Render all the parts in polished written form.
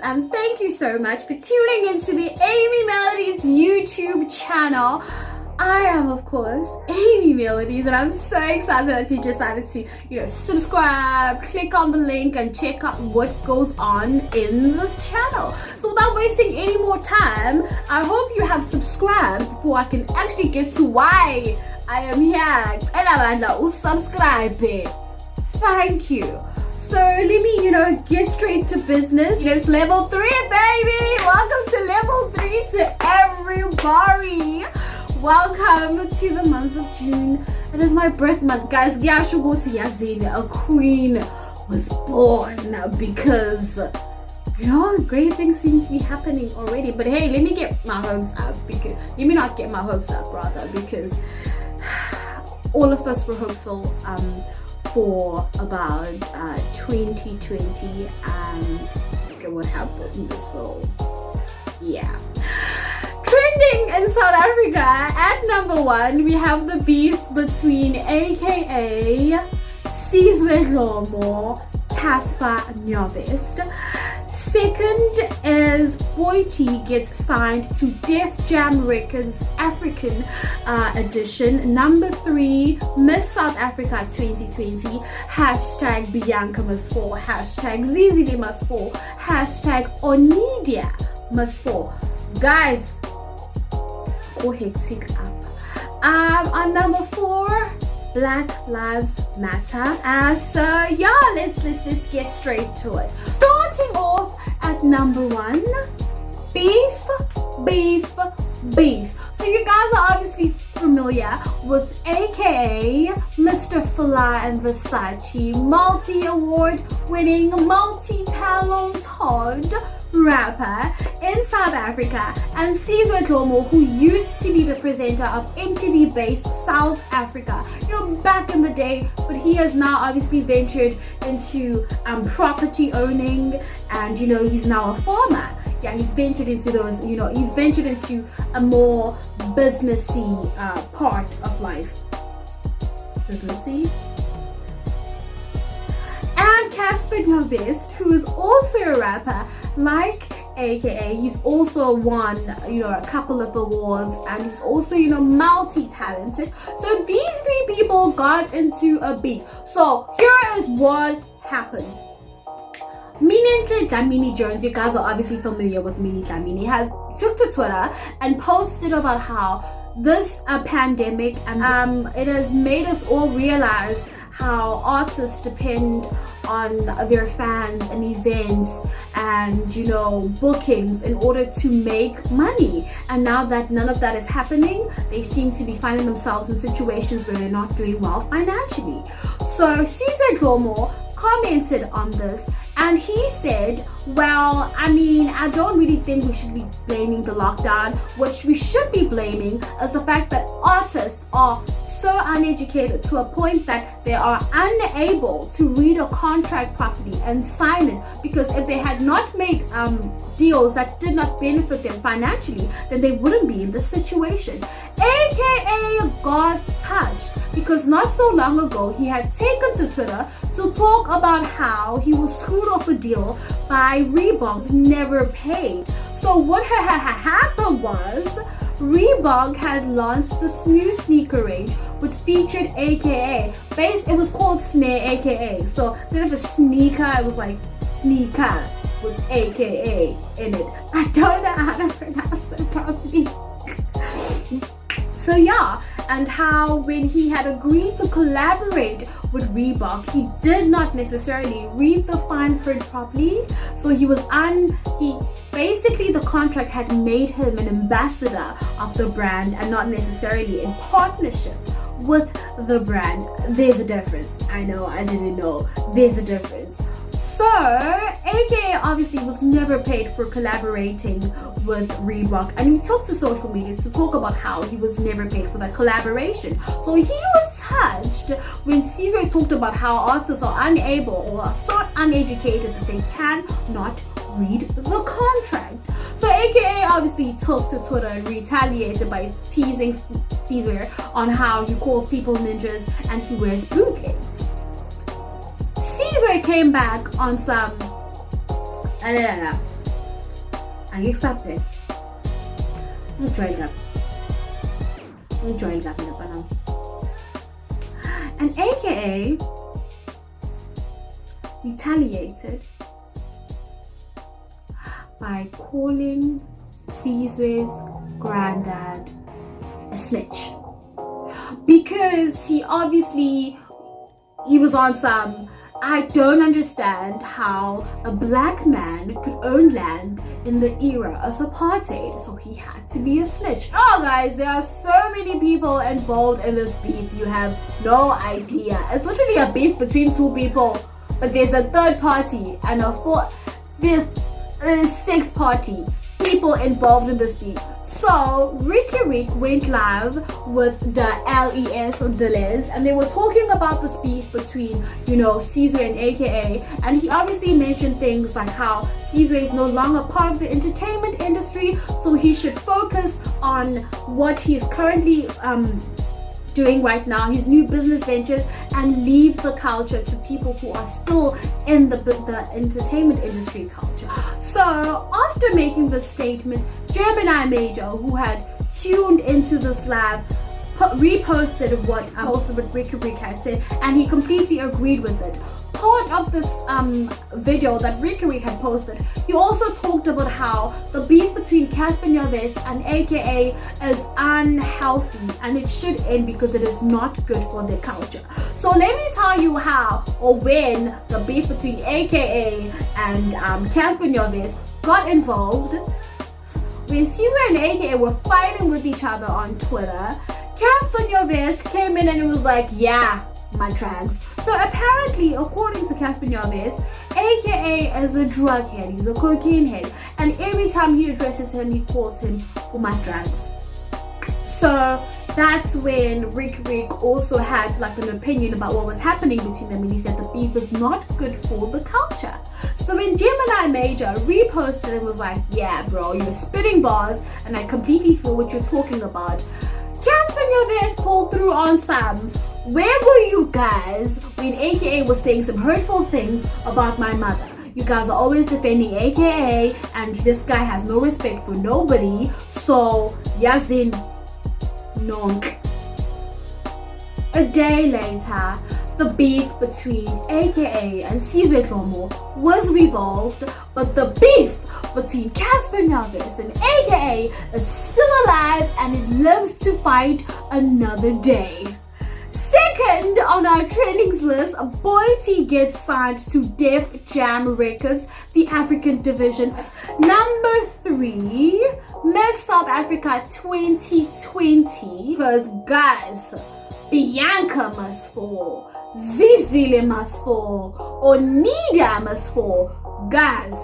and thank you so much for tuning into the AMY Melodies YouTube channel. I am, of course, AMY Melodies, and I'm so excited that you decided to, subscribe, click on the link, and check out what goes on in this channel. So without wasting any more time, I hope you have subscribed before I can actually get to why I am here. Subscribe. Thank you. So let me, get straight to business. It's level 3, baby. Welcome to level 3 to everybody. Welcome to the month of June. It is my birth month, guys. A queen was born because, great things seem to be happening already. But hey, let me get my hopes up let me not get my hopes up, rather, because all of us were hopeful for about 2020, and look at what happened. So yeah. Trending in South Africa, at number 1, we have the beef between aka Sizwe Dlomo, Casper Nyovest. Second is Boyti gets signed to Def Jam Records African edition. Number 3, Miss South Africa 2020, hashtag Bianca must fall, hashtag Zizile must fall, hashtag Onidia must fall. Guys, go hectic up. On number 4, Black Lives Matter. So yeah, let's get straight to it. Starting off at number 1, beef. So you guys are obviously familiar with aka Mr. Fala and Versace, multi-award winning, multi-talented rapper in South Africa, and Sizwe Dlomo, who used to be the presenter of MTV based South Africa, back in the day, but he has now obviously ventured into property owning, and he's now a farmer. Yeah, he's ventured into those, he's ventured into a more businessy part of life. Businessy. And Casper Nyovest, who is also a rapper, like aka, he's also won, a couple of awards, and he's also, multi-talented. So these 3 people got into a beef. So here is what happened. Minenhle Dlamini Jones, you guys are obviously familiar with Minnie Dlamini, took to Twitter and posted about how this pandemic and it has made us all realize how artists depend on their fans and events and bookings in order to make money, and now that none of that is happening, they seem to be finding themselves in situations where they're not doing well financially. So Sizwe Dlomo commented on this, and he said, well, I don't really think we should be blaming the lockdown. What we should be blaming is the fact that artists are so uneducated to a point that they are unable to read a contract properly and sign it, because if they had not made deals that did not benefit them financially, then they wouldn't be in this situation. AKA got touched because not so long ago he had taken to Twitter to talk about how he was screwed off a deal by Reebok, never paid. So what had happened was Reebok had launched this new sneaker range which featured aka. It was called Snare aka. So instead of a sneaker, it was like sneaker with aka in it. I don't know how to pronounce it properly. So yeah, and how when he had agreed to collaborate with Reebok, he did not necessarily read the fine print properly. So basically the contract had made him an ambassador of the brand and not necessarily in partnership with the brand. There's a difference. I know, I didn't know. There's a difference. So, aka obviously was never paid for collaborating with Reebok, and he took to social media to talk about how he was never paid for that collaboration. So he was touched when Sizwe talked about how artists are unable or are so uneducated that they cannot read the contract. So aka obviously took to Twitter and retaliated by teasing Sizwe on how he calls people ninjas and he wears bootlegs. Sizwe came back on some angikusaphe ngijwayele kabi lapha. And AKA retaliated by calling Sizwe's granddad a snitch, because he was on some, I don't understand how a black man could own land in the era of apartheid, so he had to be a snitch. Oh guys, there are so many people involved in this beef, you have no idea. It's literally a beef between two people, but there's a third party and there's a sixth party people involved in this beef. So Ricky Rick went live with the LES or Deleuze, and they were talking about this beef between, Sizwe and AKA, and he obviously mentioned things like how Sizwe is no longer part of the entertainment industry, so he should focus on what he's currently doing right now, his new business ventures, and leave the culture to people who are still in the entertainment industry culture. So after making this statement, Gemini Major, who had tuned into this live, reposted what Ricky Rick had said, and he completely agreed with it. Part of this video that Ricky Rick had posted, he also talked about how the beef between Casper Nyovest and AKA is unhealthy and it should end because it is not good for their culture. So let me tell you how or when the beef between AKA and Casper Nyovest got involved. When Sizwe and AKA were fighting with each other on Twitter, Casper Nyovest came in and it was like, yeah, my trans. So apparently, according to Casper Nyovest, AKA is a drug head, he's a cocaine head, and every time he addresses him, he calls him my drugs. So that's when Rick also had like an opinion about what was happening between them, and he said the beef is not good for the culture. So when Gemini Major reposted and was like, yeah bro, you're spitting bars and I completely feel what you're talking about, Casper Nyovest pulled through on some, where were you guys when AKA was saying some hurtful things about my mother? You guys are always defending AKA, and this guy has no respect for nobody. So, yazin, nonk. A day later, the beef between AKA and Sizwe Dlomo was revolved, but the beef between Casper Nyovest and AKA is still alive and it lives to fight another day. Second on our trainings list, Boy T gets signed to Def Jam Records, the African division. Number 3, Miss South Africa 2020. Because guys, Bianca must fall, Zizile must fall, Onida must fall. Guys,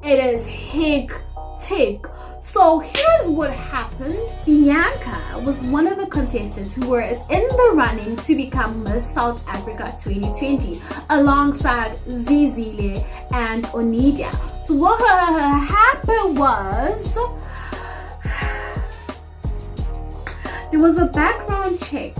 it is hectic. So here's what happened. Bianca was one of the contestants who were in the running to become Miss South Africa 2020 alongside Zizile and Onidia. So what happened was, there was a background check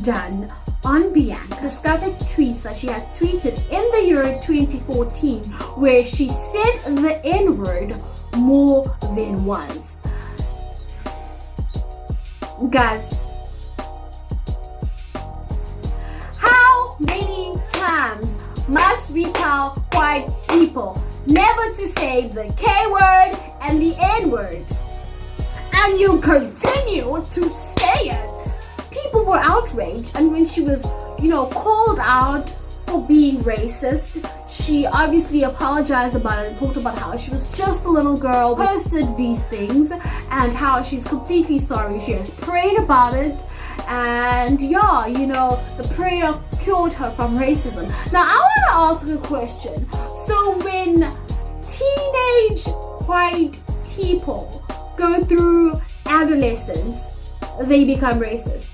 done on Bianca. Discovered tweets that she had tweeted in the year 2014 where she said the N-word more than once. Guys, how many times must we tell white people never to say the K word and the N word? And you continue to say it. People were outraged, and when she was, called out for being racist, she obviously apologized about it and talked about how she was just a little girl, posted these things, and how she's completely sorry. She has prayed about it, and the prayer cured her from racism. Now I want to ask a question. So when teenage white people go through adolescence, they become racist.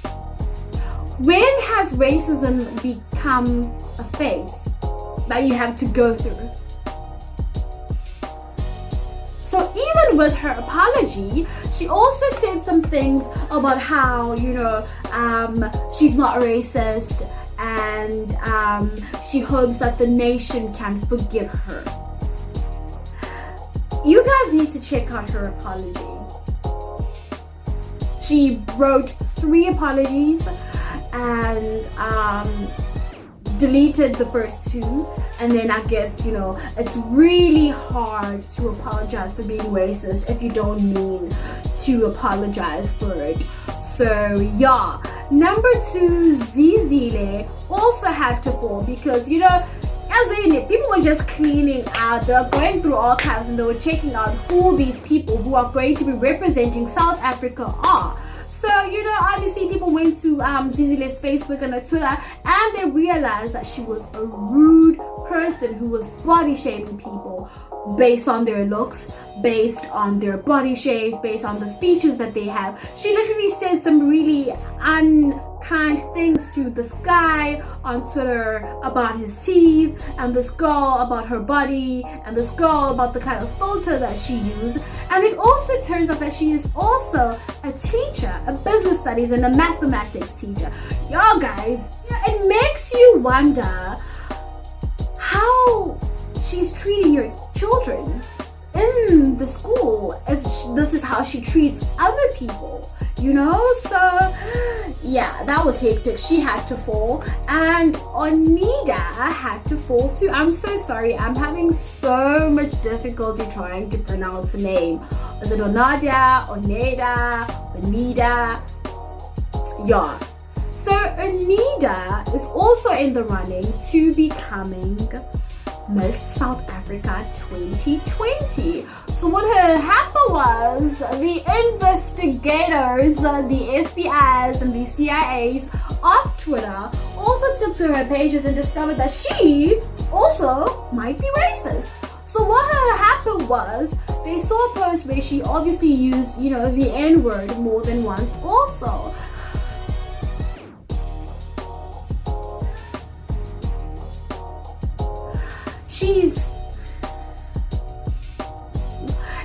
When has racism become a phase that you have to go through? So even with her apology, she also said some things about how, she's not racist, and she hopes that the nation can forgive her. You guys need to check out her apology. She wrote 3 apologies and deleted the first 2, and then I guess, you know, it's really hard to apologize for being racist if you don't mean to apologize for it. So yeah, number 2, Zizile also had to fall because, you know, as in it, people were just cleaning out, they were going through archives and they were checking out who these people who are going to be representing South Africa are. So, you know, obviously people went to Zizile's Facebook and her Twitter, and they realized that she was a rude person who was body shaming people based on their looks, based on their body shapes, based on the features that they have. She literally said some really unkind things to this guy on Twitter about his teeth, and this girl about her body, and this girl about the kind of filter that she used. And it also turns out that she is also a teacher, a business studies and a mathematics teacher. Y'all guys, it makes you wonder how she's treating your children in the school, if this is how she treats other people, you know. So yeah, that was hectic. She had to fall, and Onida had to fall too. I'm so sorry, I'm having so much difficulty trying to pronounce the name. Is it Onadia, Oneda, Onida? Yeah. So Onida is also in the running to becoming Miss South Africa 2020. So what had happened was the investigators, the FBI's and the CIA's of Twitter also took to her pages and discovered that she also might be racist. So what had happened was they saw a post where she obviously used, you know, the N-word more than once also. She's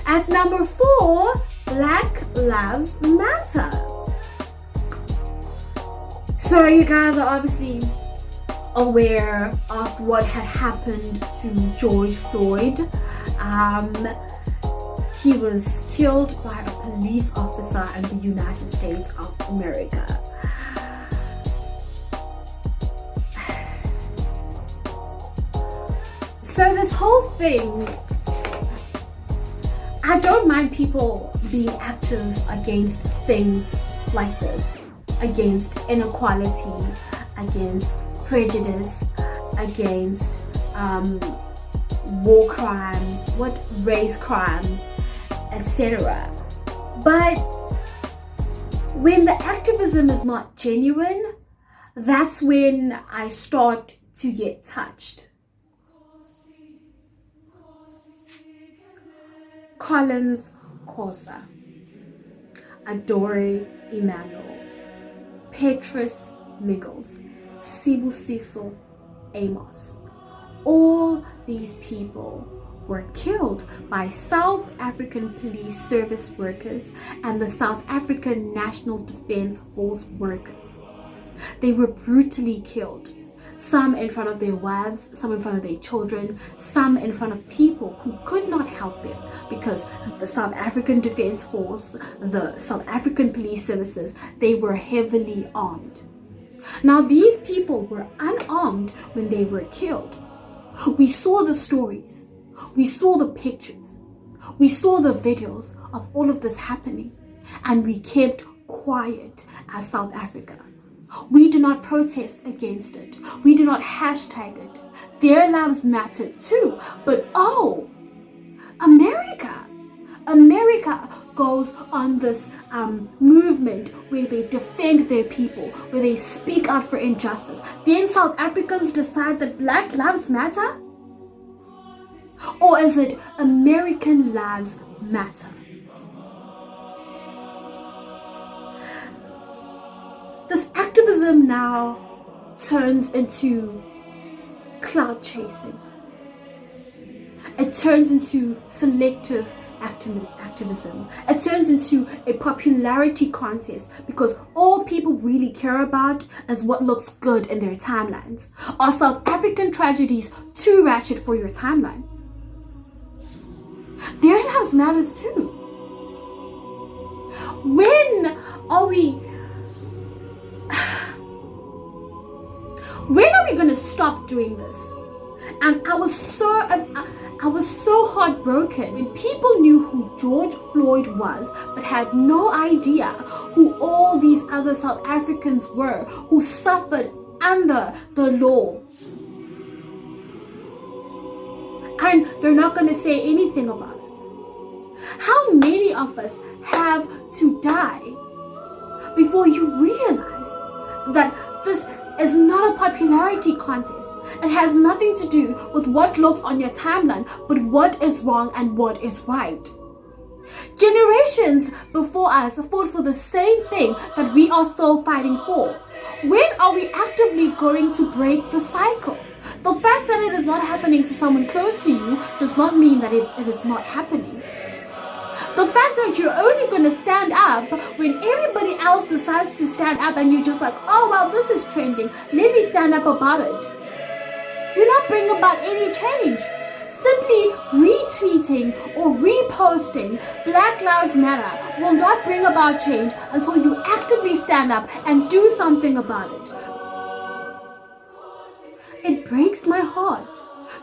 at number 4, Black Lives Matter. So you guys are obviously aware of what had happened to George Floyd. He was killed by a police officer in the United States of America. So this whole thing, I don't mind people being active against things like this, against inequality, against prejudice, against war crimes, race crimes, etc. But when the activism is not genuine, that's when I start to get touched. Collins Khosa, Adore Emmanuel, Petrus Miggles, Sibusiso Amos. All these people were killed by South African Police Service workers and the South African National Defence Force workers. They were brutally killed. Some in front of their wives, some in front of their children, some in front of people who could not help them because the South African Defence Force, the South African Police Services, they were heavily armed. Now these people were unarmed when they were killed. We saw the stories, we saw the pictures, we saw the videos of all of this happening, and we kept quiet as South Africa. We do not protest against it. We do not hashtag it. Their lives matter too. But oh, America goes on this movement where they defend their people, where they speak out for injustice. Then South Africans decide that Black Lives Matter? Or is it American Lives Matter? This activism now turns into clout chasing. It turns into selective activism. It turns into a popularity contest because all people really care about is what looks good in their timelines. Are South African tragedies too ratchet for your timeline? their lives matters too. When are we gonna stop doing this? And I was so heartbroken when people knew who George Floyd was, but had no idea who all these other South Africans were who suffered under the law. And they're not going to say anything about it. How many of us have to die before you realize that this is not a popularity contest? It has nothing to do with what looks on your timeline, but what is wrong and what is right. Generations before us fought for the same thing that we are still fighting for. When are we actively going to break the cycle? The fact that it is not happening to someone close to you does not mean that it is not happening. The fact that you're only going to stand up when everybody else decides to stand up and you're just like, oh well, this is trending, let me stand up about it. You're not bringing about any change. Simply retweeting or reposting Black Lives Matter will not bring about change until you actively stand up and do something about it. It breaks my heart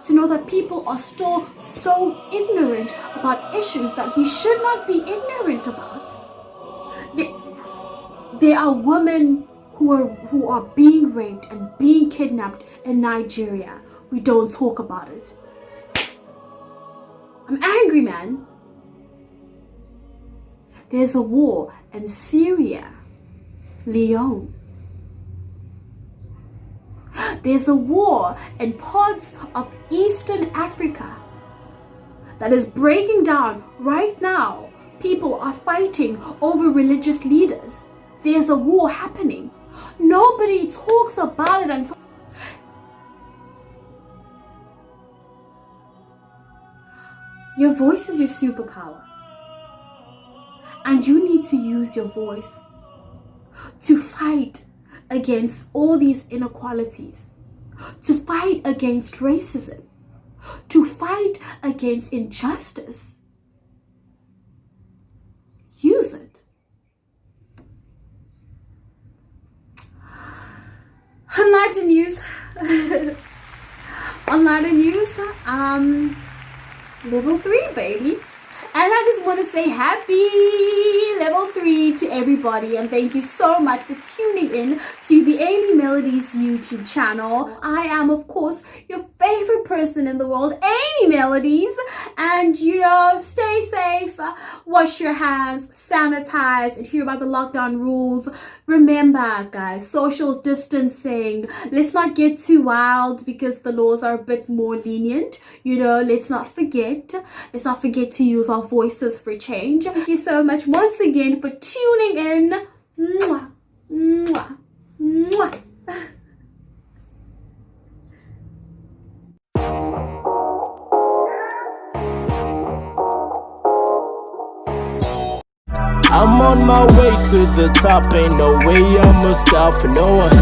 to know that people are still so ignorant about issues that we should not be ignorant about. There are women who are being raped and being kidnapped in Nigeria. We don't talk about it. I'm angry, man. There's a war in Syria, Leon. There's a war in parts of Eastern Africa that is breaking down right now. People are fighting over religious leaders. There's a war happening. Nobody talks about it until your voice is your superpower. And you need to use your voice to fight against all these inequalities, to fight against racism, to fight against injustice. Use it. On lighter news, level 3, baby. And I just want to say happy level 3 to everybody, and thank you so much for tuning in to the AMY Melodies YouTube channel. I am, of course, your favorite person in the world, AMY Melodies. And stay safe, wash your hands, sanitize, adhere by the lockdown rules. Remember, guys, social distancing. Let's not get too wild because the laws are a bit more lenient. Let's not forget to use our voices for change. Thank you so much once again for tuning in. Mwah, mwah, mwah. I'm on my way to the top, ain't no way I'ma stop for no one.